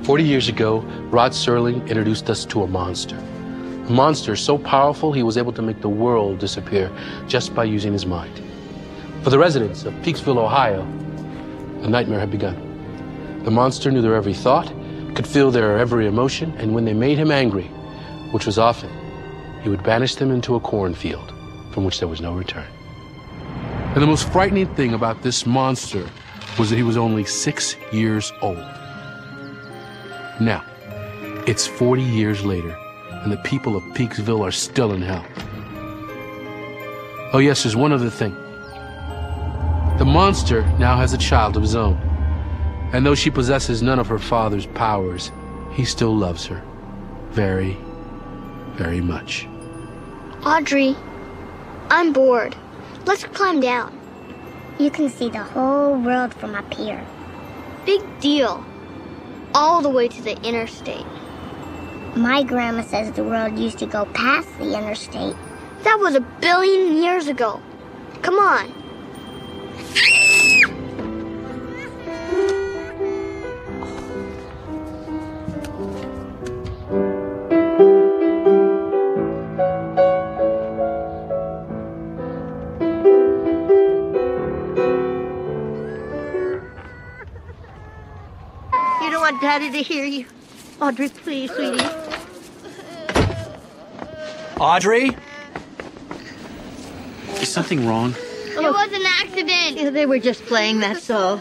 40 years ago, Rod Serling introduced us to a monster. A monster so powerful he was able to make the world disappear just by using his mind. For the residents of Peaksville, Ohio, a nightmare had begun. The monster knew their every thought, could feel their every emotion, and when they made him angry, which was often, he would banish them into a cornfield from which there was no return. And the most frightening thing about this monster was that he was only 6 years old. Now, it's 40 years later, and the people of Peaksville are still in hell. Oh yes, there's one other thing. The monster now has a child of his own. And though she possesses none of her father's powers, he still loves her very, very much. Audrey, I'm bored. Let's climb down. You can see the whole world from up here. Big deal. All the way to the interstate. My grandma says the world used to go past the interstate. That was 1 billion years ago. Come on. You don't want Daddy to hear you. Audrey, please, sweetie. Audrey? Is something wrong? It was an accident. Yeah, they were just playing, that's all.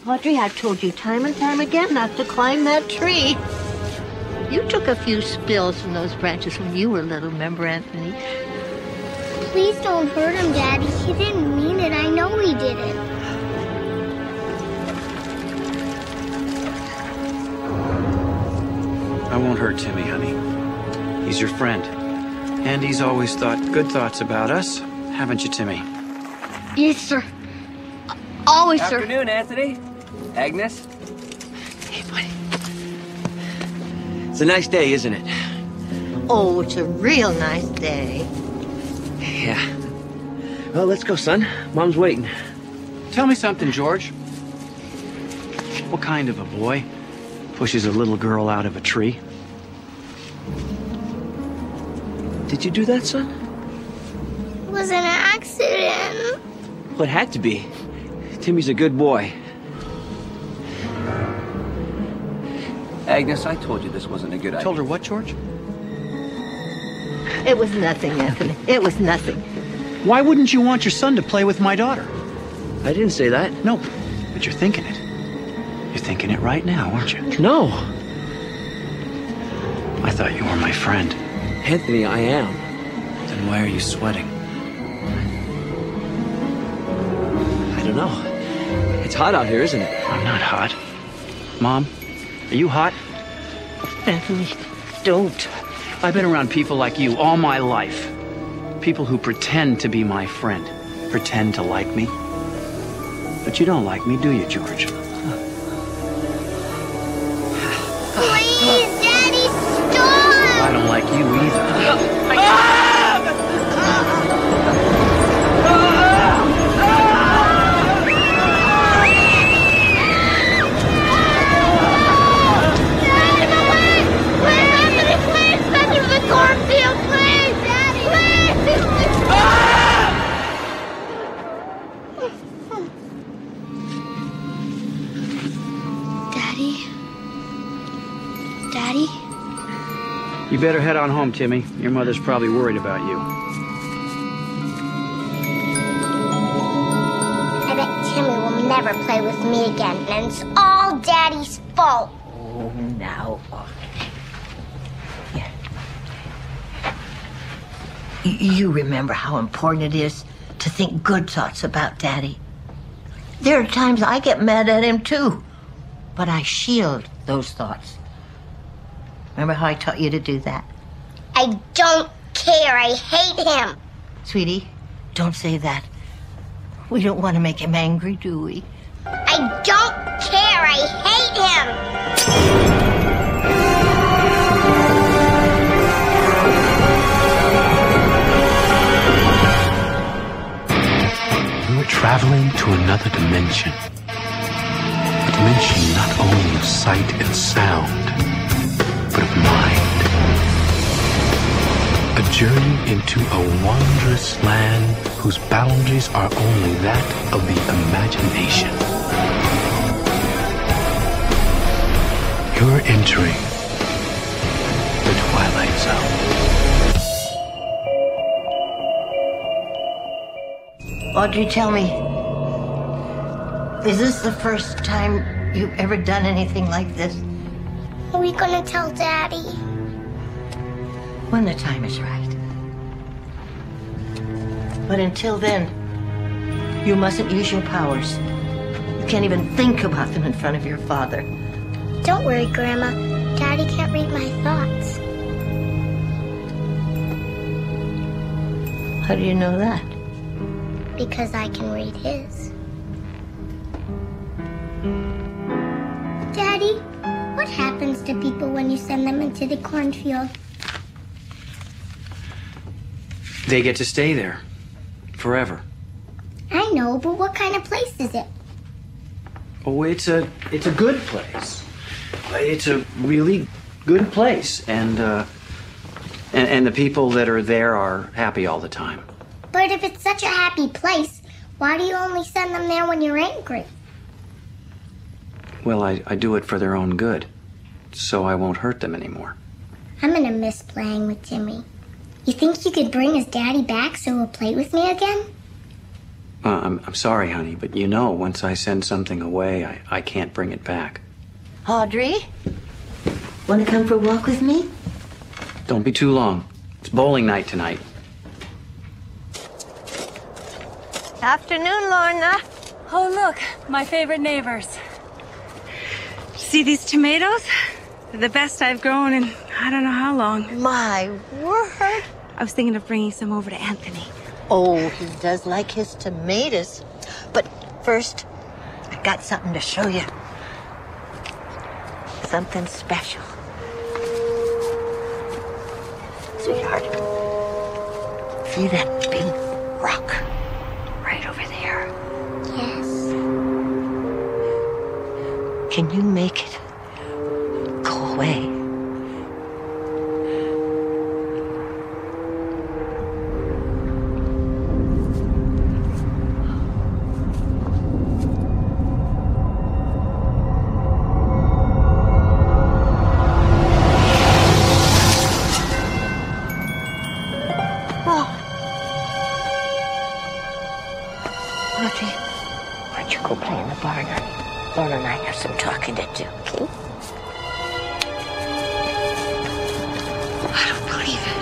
Audrey, I've told you time and time again not to climb that tree. You took a few spills from those branches when you were little, remember, Anthony? Please don't hurt him, Daddy. He didn't mean it. I know he didn't. I won't hurt Timmy, honey. He's your friend. And he's always thought good thoughts about us. Haven't you, Timmy? Yes, sir. Always, sir. Afternoon, Anthony. Agnes. Hey, buddy. It's a nice day, isn't it? Oh, it's a real nice day. Yeah. Well, let's go, son. Mom's waiting. Tell me something, George. What kind of a boy pushes a little girl out of a tree? Did you do that, son? It was an accident. Well, it had to be. Timmy's a good boy. Agnes, I told you this wasn't a good idea. Told her what, George? It was nothing, Anthony. It was nothing. Why wouldn't you want your son to play with my daughter? I didn't say that. No, but you're thinking it. You're thinking it right now, aren't you? No. I thought you were my friend. Anthony, I am. Then why are you sweating? I don't know. It's hot out here, isn't it? I'm not hot. Mom, are you hot? Anthony, don't. I've been around people like you all my life. People who pretend to be my friend. Pretend to like me. But you don't like me, do you, George? Please, Daddy, stop! I don't like you either. Cornfield, please! Daddy, please! Daddy? Daddy? You better head on home, Timmy. Your mother's probably worried about you. I bet Timmy will never play with me again, and it's all Daddy's fault. Oh, now. Here. You remember how important it is to think good thoughts about Daddy. There are times I get mad at him, too. But I shield those thoughts. Remember how I taught you to do that? I don't care. I hate him. Sweetie, don't say that. We don't want to make him angry, do we? I don't care. I hate We were traveling to another dimension. A dimension not only of sight and sound, but of mind. A journey into a wondrous land whose boundaries are only that of the imagination. You're entering the Twilight Zone. Audrey, tell me, is this the first time you've ever done anything like this? Are we gonna tell Daddy? When the time is right. But until then, you mustn't use your powers. You can't even think about them in front of your father. Don't worry, Grandma. Daddy can't read my thoughts. How do you know that? Because I can read his. Daddy, what happens to people when you send them into the cornfield? They get to stay there forever. I know, but what kind of place is it? Oh, it's a good place. It's a really good place, and the people that are there are happy all the time. But if it's such a happy place, why do you only send them there when you're angry? Well, I do it for their own good, so I won't hurt them anymore. I'm gonna miss playing with Timmy. You think you could bring his daddy back so he'll play with me again? I'm sorry, honey, but you know, once I send something away, I can't bring it back. Audrey, want to come for a walk with me? Don't be too long. It's bowling night tonight. Afternoon, Lorna. Oh, look, my favorite neighbors. See these tomatoes? They're the best I've grown in I don't know how long. My word. I was thinking of bringing some over to Anthony. Oh, he does like his tomatoes. But first, I got something to show you. Something special. Sweetheart, see that big rock right over there? Yes. Can you make it go away? Audrey, why don't you go play in the barn, honey? Lorna and I have some talking to do, okay? I don't believe it.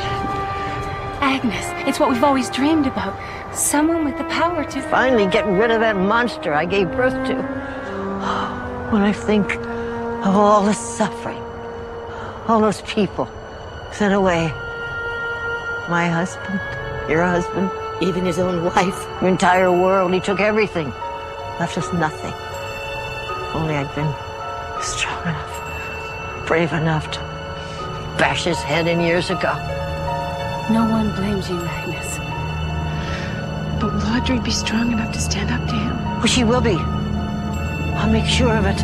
Agnes, it's what we've always dreamed about. Someone with the power to... Finally getting rid of that monster I gave birth to. When I think of all the suffering, all those people sent away. My husband, your husband, even his own wife, your entire world. He took everything, left us nothing. Only I'd been strong enough, brave enough to bash his head in years ago. No one blames you, Agnes. But will Audrey be strong enough to stand up to him? Well, she will be. I'll make sure of it.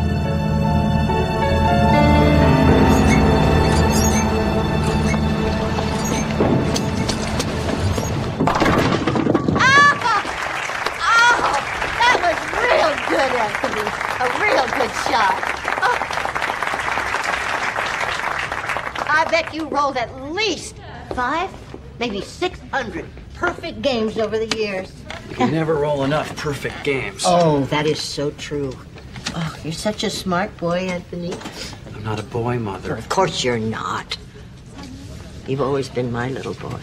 A real good shot. Oh. I bet you rolled at least 5, maybe 600 perfect games over the years. You never roll enough perfect games. Oh, that is so true. Oh, you're such a smart boy, Anthony. I'm not a boy, Mother. Of course you're not. You've always been my little boy.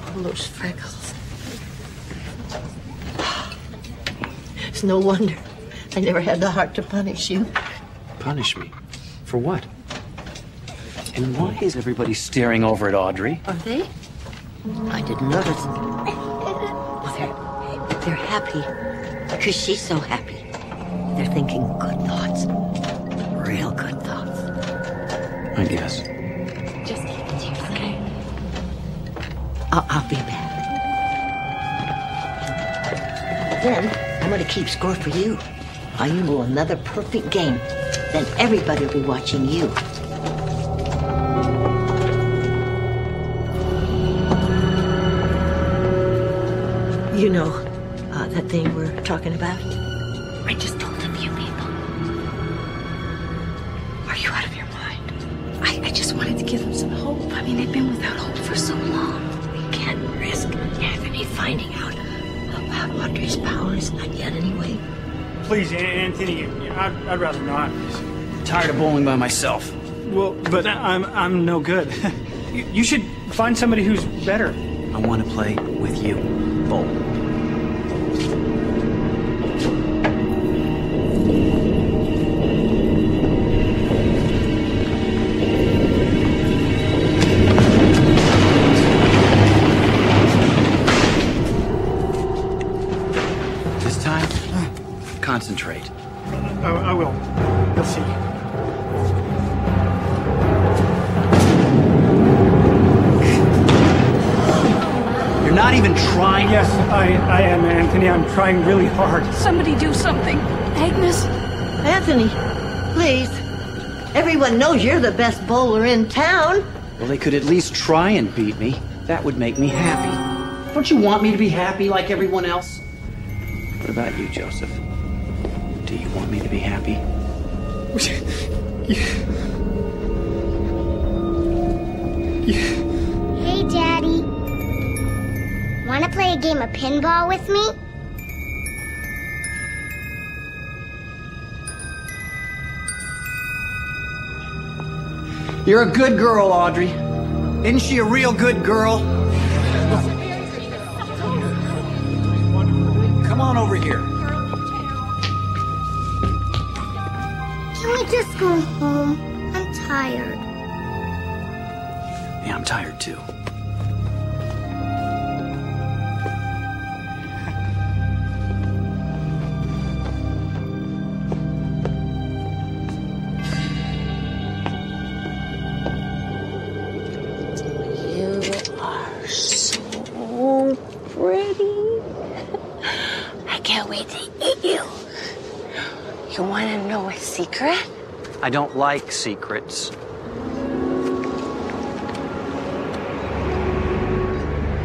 All those freckles. It's no wonder I never had the heart to punish you. Punish me? For what? And why is everybody staring over at Audrey? Are they? I didn't notice. Well, they're happy because she's so happy. They're thinking good thoughts. Real good thoughts. I guess. Just keep it here, okay? I'll be back. Then I'm going to keep score for you. While you will another perfect game, then everybody will be watching you. You know that thing we're talking about? I just told a few people. Are you out of your mind? I just wanted to give them some hope. I mean, they've been without hope for so long. We can't risk Anthony finding out about Audrey's powers. Not yet, anyway. Please, Anthony, I'd rather not. I'm tired of bowling by myself. Well, but I'm no good. You should find somebody who's better. I want to play with you. Bowl. This time, concentrate. I will. You'll see. You're not even trying. Yes, I am, Anthony. I'm trying really hard. Somebody do something. Agnes? Anthony, please. Everyone knows you're the best bowler in town. Well, they could at least try and beat me. That would make me happy. Don't you want me to be happy like everyone else? What about you, Joseph? Do you want me to be happy? Hey, Daddy. Want to play a game of pinball with me? You're a good girl, Audrey. Isn't she a real good girl? Come on over here. Can we just go home? I'm tired. Yeah, I'm tired too. You are so pretty. I can't wait to eat you. You want to know a secret? I don't like secrets.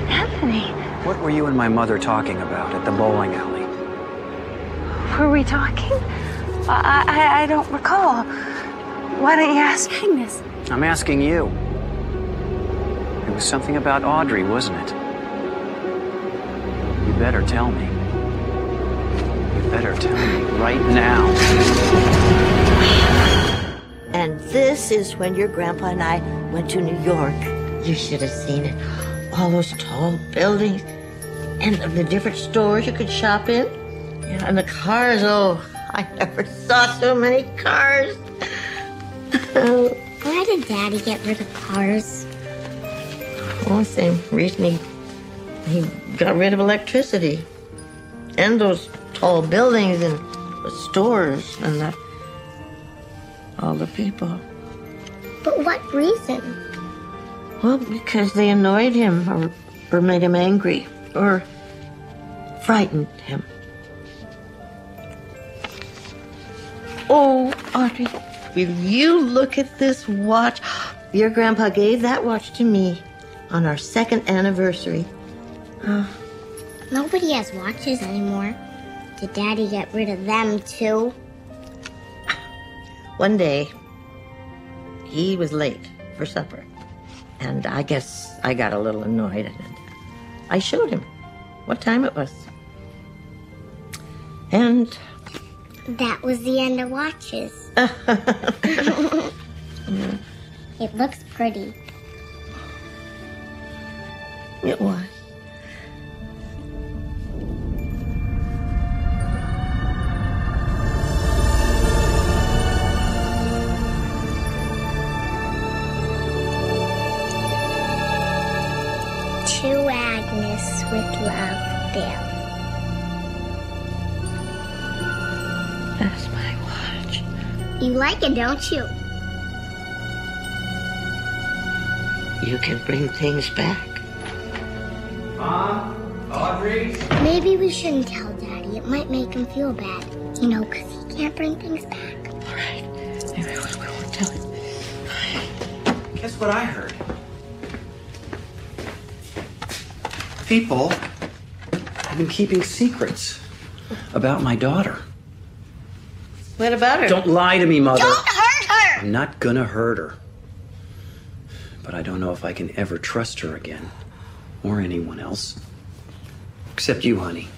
Anthony, What were you and my mother talking about at the bowling alley? were we talking? I don't recall. Why don't you ask Agnes? I'm asking you. It was something about Audrey, wasn't it? You better tell me. You better tell me right now. And this is when your grandpa and I went to New York. You should have seen it. All those tall buildings and the different stores you could shop in. Yeah, and the cars, oh, I never saw so many cars. Why did Daddy get rid of cars? Well, same reason he got rid of electricity. And those tall buildings and the stores and all the people. But what reason? Well, because they annoyed him or made him angry or frightened him. Oh, Audrey, will you look at this watch? Your grandpa gave that watch to me on our 2nd anniversary. Nobody has watches anymore. Did Daddy get rid of them too? One day, he was late for supper. And I guess I got a little annoyed. And I showed him what time it was. And That was the end of watches. It looks pretty. it was. To Agnes with love, Bill. That's my watch. You like it, don't you? You can bring things back. Mom? Audrey? Maybe we shouldn't tell Daddy. It might make him feel bad. You know, 'cause he can't bring things back. All right. Maybe we won't tell it. Guess what I heard? People have been keeping secrets about my daughter. What about her? Don't lie to me, Mother. Don't hurt her! I'm not gonna hurt her. But I don't know if I can ever trust her again. Or anyone else. Except you, honey.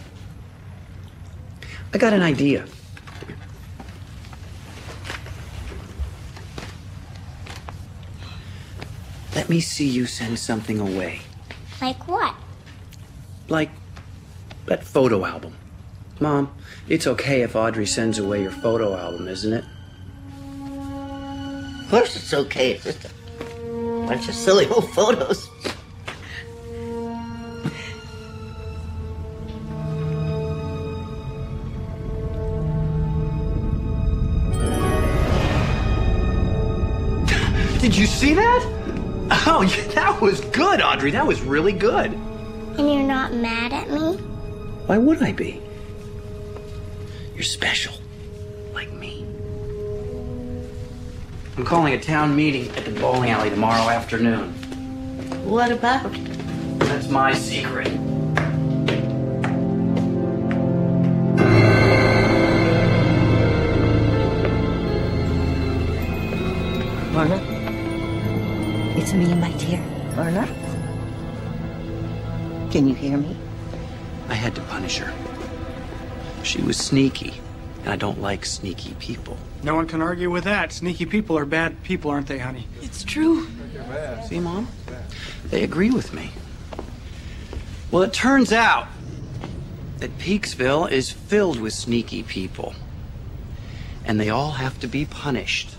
I got an idea. Let me see you send something away. Like what? Like that photo album. Mom, it's okay if Audrey sends away your photo album, isn't it? Of course it's okay. It's just a bunch of silly old photos. Did you see that? Oh, that was good, Audrey. That was really good. And you're not mad at me? Why would I be? You're special, like me. I'm calling a town meeting at the bowling alley tomorrow afternoon. What about? That's my secret. Lorna? It's me, my dear. Lorna? Can you hear me? I had to punish her. She was sneaky, and I don't like sneaky people. No one can argue with that. Sneaky people are bad people, aren't they, honey? It's true. See, Mom? They agree with me. Well, it turns out that Peaksville is filled with sneaky people. And they all have to be punished.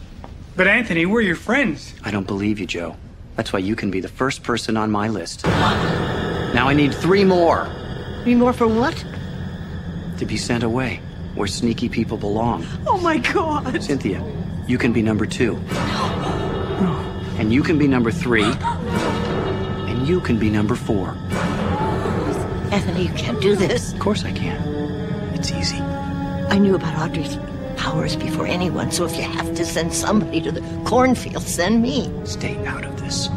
But Anthony, we're your friends. I don't believe you, Joe. That's why you can be the first person on my list. Now I need 3 more. 3 more for what? To be sent away, where sneaky people belong. Oh my God. Cynthia, you can be number 2. And you can be number 3. And you can be number 4. Anthony, you can't do this. Of course I can. It's easy. I knew about Audrey's powers before anyone, so if you have to send somebody to the cornfield, send me. Stay out of this.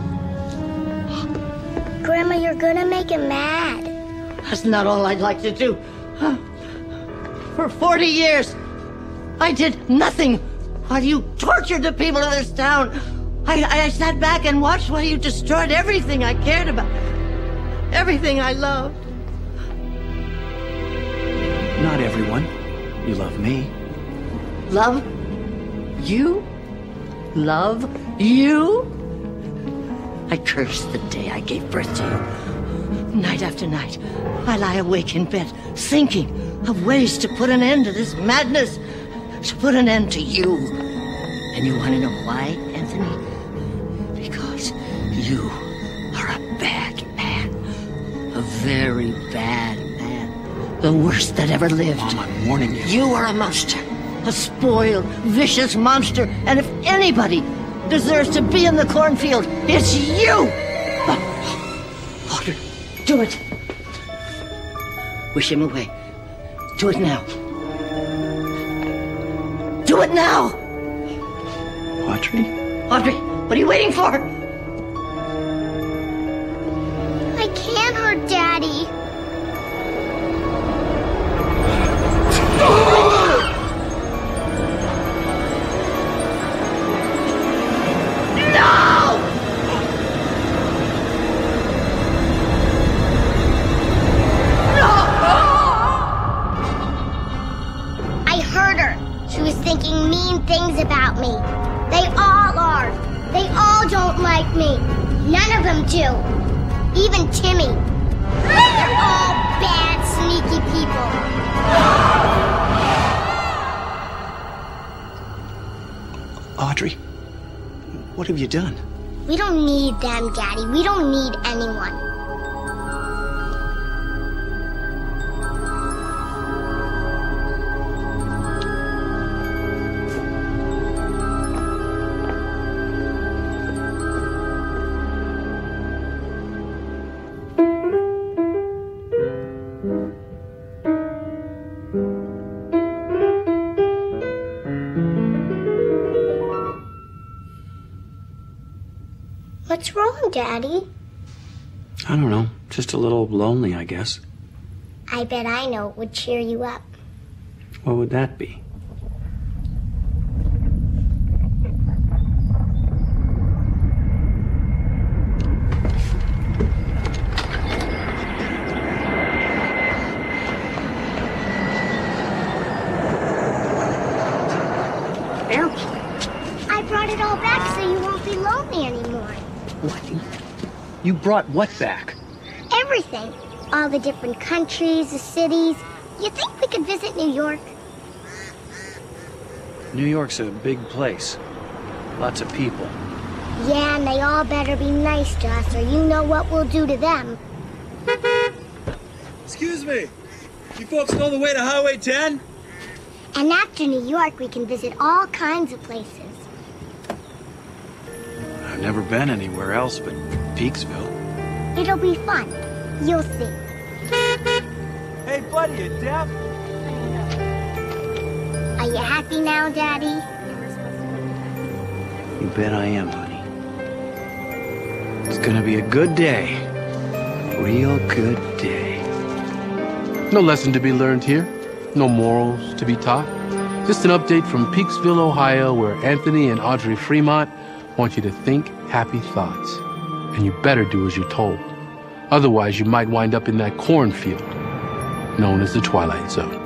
Grandma, you're gonna make him mad. That's not all I'd like to do. For 40 years, I did nothing while you tortured the people of this town. I sat back and watched while you destroyed everything I cared about. Everything I loved. Not everyone. You love me. Love you? Love you? I curse the day I gave birth to you. Night after night, I lie awake in bed, thinking of ways to put an end to this madness, to put an end to you. And you want to know why, Anthony? Because you are a bad man. A very bad man. The worst that ever lived. Mom, I'm warning you. You are a monster. A spoiled, vicious monster. And if anybody deserves to be in the cornfield, it's you! Audrey, do it. Wish him away. Do it now. Do it now! Audrey? Audrey, what are you waiting for? I can't hurt Daddy. Thinking mean things about me. They all are. They all don't like me. None of them do. Even Timmy. They're all bad, sneaky people. Audrey, what have you done? We don't need them, Daddy. We don't need anyone. What's wrong, Daddy? I don't know. Just a little lonely, I guess. I bet I know what would cheer you up. What would that be? Airplane. I brought it all back so you won't be lonely anymore. What? You brought what back? Everything. All the different countries, the cities. You think we could visit New York? New York's a big place. Lots of people. Yeah, and they all better be nice to us, or you know what we'll do to them. Excuse me. You folks know the way to Highway 10? And after New York, we can visit all kinds of places. I've never been anywhere else but Peaksville. It'll be fun. You'll see. Hey, buddy, you deaf? Are you happy now, Daddy? You bet I am, honey. It's gonna be a good day. Real good day. No lesson to be learned here. No morals to be taught. Just an update from Peaksville, Ohio, where Anthony and Audrey Fremont want you to think happy thoughts. And you better do as you're told. Otherwise, you might wind up in that cornfield known as the Twilight Zone.